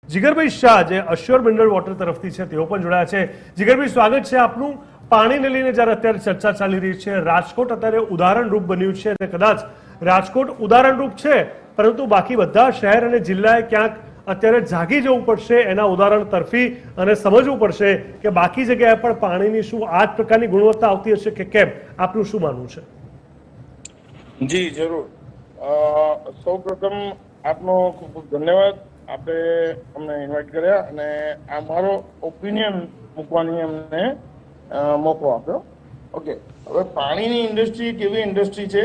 જીગરભાઈ શાહ જે અશ્યોર mineral water તરફથી છે તેઓ પણ જોડાયા છે। જીગરભાઈ, સ્વાગત છે આપનું। પાણીને લઈને જ્યારે અત્યારે ચર્ચા ચાલી રહી છે, રાજકોટ અત્યારે ઉદાહરણરૂપ બન્યું છે અને કદાચ રાજકોટ ઉદાહરણરૂપ છે, પરંતુ બાકી બધા શહેર અને જિલ્લાએ ક્યાંક અત્યારે જાગી જવું પડશે એના ઉદાહરણ તરફી અને સમજવું પડશે કે બાકી જગ્યાએ પણ પાણીની શું આ જ પ્રકારની ગુણવત્તા આવતી હશે કે કેમ? આપનું શું માનવું છે? જી જરૂર। સૌપ્રથમ આપનો ખૂબ ખૂબ ધન્યવાદ। આપણે અમને ઇન્વાઇટ કર્યા અને આ મારો ઓપિનિયન મૂકવાની અમને મોકો આપ્યો। ઓકે, હવે પાણીની ઇન્ડસ્ટ્રી એક એવી ઇન્ડસ્ટ્રી છે,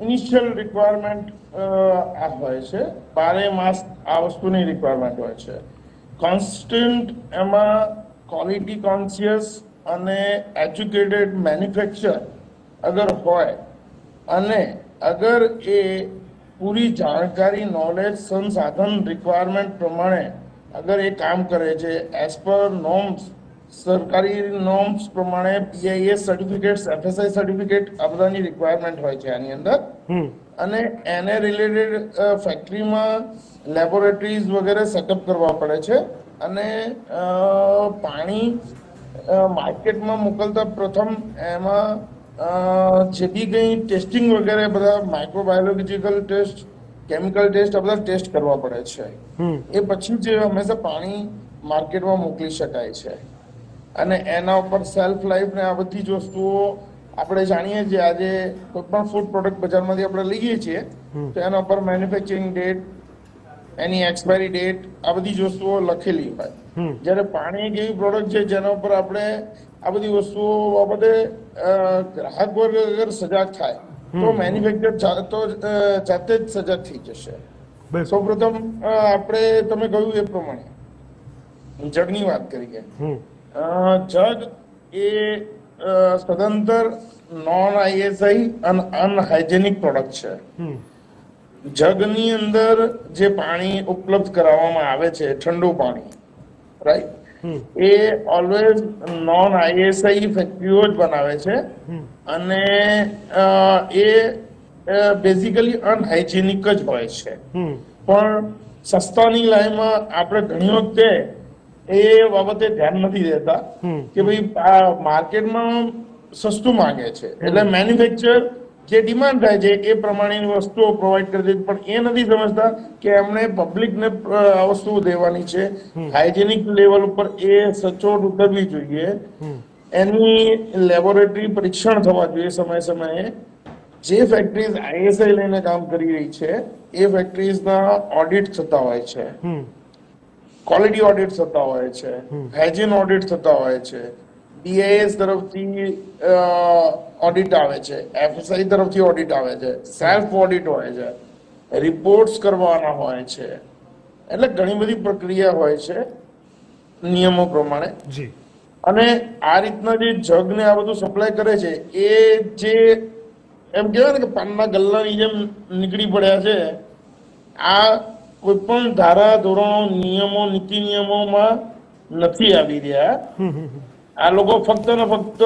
ઇનિશિયલ રિક્વાયરમેન્ટ આ હોય છે, 12 માસ આ વસ્તુની રિક્વાયરમેન્ટ હોય છે। કોન્સ્ટન્ટ એમાં ક્વોલિટી કોન્શિયસ અને એજ્યુકેટેડ મેન્યુફેક્ચર અગર હોય અને અગર એ પૂરી જાણકારી, નોલેજ, સંસાધન રિક્વાયરમેન્ટ પ્રમાણે અગર એ કામ કરે છે એઝ પર નોર્મ્સ, સરકારી નોર્મ્સ પ્રમાણે BIS સર્ટિફિકેટ્સ, FSI સર્ટિફિકેટ આ બધાની રિક્વાયરમેન્ટ હોય છે આની અંદર, અને એને રિલેટેડ ફેક્ટરીમાં લેબોરેટરીઝ વગેરે સેટઅપ કરવા પડે છે અને પાણી માર્કેટમાં મોકલતા પ્રથમ એમાં જે બી કંઈ ટેસ્ટિંગ વગેરે બધા માઇક્રોબાયોલોજીકલ ટેસ્ટ, કેમિકલ ટેસ્ટ આ બધા ટેસ્ટ કરવા પડે છે। એ પછી જ હંમેશા પાણી માર્કેટમાં મોકલી શકાય છે અને એના ઉપર સેલ્ફ લાઈફ ને આ બધી જ વસ્તુઓ આપણે જાણીએ છીએ। આજે કોઈ પણ ફૂડ પ્રોડક્ટ બજારમાંથી આપણે લઈએ છીએ તો એના ઉપર મેન્યુફેક્ચરિંગ ડેટ, એની એક્સપાયરી ડેટ આ બધી જ વસ્તુઓ લખેલી હોય। જ્યારે પાણી એક એવી પ્રોડક્ટ છે જેના ઉપર આપણે આ બધી વસ્તુઓ બાબતે ગ્રાહક વર્ગ અગર સજાગ થાય તો મેન્યુફેક્ચર તો જાતે જ સજાગ થઈ જશે। સૌપ્રથમ આપણે તમે કહ્યું એ પ્રમાણે જગની વાત કરીએ। જગ એ સદંતર નોન ISI અને અનહાઇજેનિક પ્રોડક્ટ છે। જગની અંદર જે પાણી ઉપલબ્ધ કરાવવામાં આવે છે, ઠંડુ પાણી, રાઈટ, એ ઓલવેઝ નોન ISI ફેક્ટરીઓ જ બનાવે છે અને એ બેઝિકલી અનહાઇજેનિક જ હોય છે। પણ સસ્તાની લાઈનમાં આપણે ઘણી વખતે એ બાબતે ધ્યાન નથી દેતા કે ભાઈ આ માર્કેટમાં સસ્તું માંગે છે એટલે મેન્યુફેક્ચર જે ડિમાન્ડ થાય છે એ પ્રમાણેની વસ્તુઓ પ્રોવાઈડ કરી દે, પણ એ નથી સમજતા કે એમણે પબ્લિકને આ વસ્તુઓ દેવાની છે। હાઇજેનિક લેવલ ઉપર એ સચોટ ઉતરવી જોઈએ, એની લેબોરેટરી પરીક્ષણ થવા જોઈએ સમય સમયે। જે ફેક્ટરીઝ ISI લઈને કામ કરી રહી છે એ ફેક્ટરીઝના ઓડિટ થતા હોય છે, ક્વોલિટી ઓડિટ થતા હોય છે, હાઇજીન ઓડિટ થતા હોય છે, BIS તરફથી ઓડિટ આવે છે, FSI તરફથી ઓડિટ આવે છે, સેલ્ફ ઓડિટ હોય છે, રિપોર્ટ્સ કરવાના હોય છે, એટલે ઘણી બધી પ્રક્રિયા હોય છે નિયમો પ્રમાણે। અને આ રીતના જે જગને આ બધું સપ્લાય કરે છે એ જે એમ કહેવાય ને કે પાનના ગલ્લાની જેમ નીકળી પડ્યા છે। આ કોઈ પણ ધારા, ધોરણો, નિયમો, નીતિ નિયમોમાં નથી આવી રહ્યા। આ લોકો ફક્ત ને ફક્ત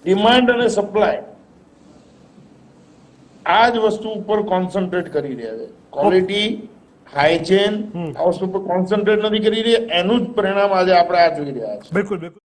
ડિમાન્ડ અને સપ્લાય આ જ વસ્તુ ઉપર કોન્સન્ટ્રેટ કરી રહ્યા છે। ક્વોલિટી, હાઇજેન આ વસ્તુ પર કોન્સન્ટ્રેટ નથી કરી રહ્યા, એનું જ પરિણામ આજે આપણે આ જોઈ રહ્યા છીએ। બિલકુલ, બિલકુલ।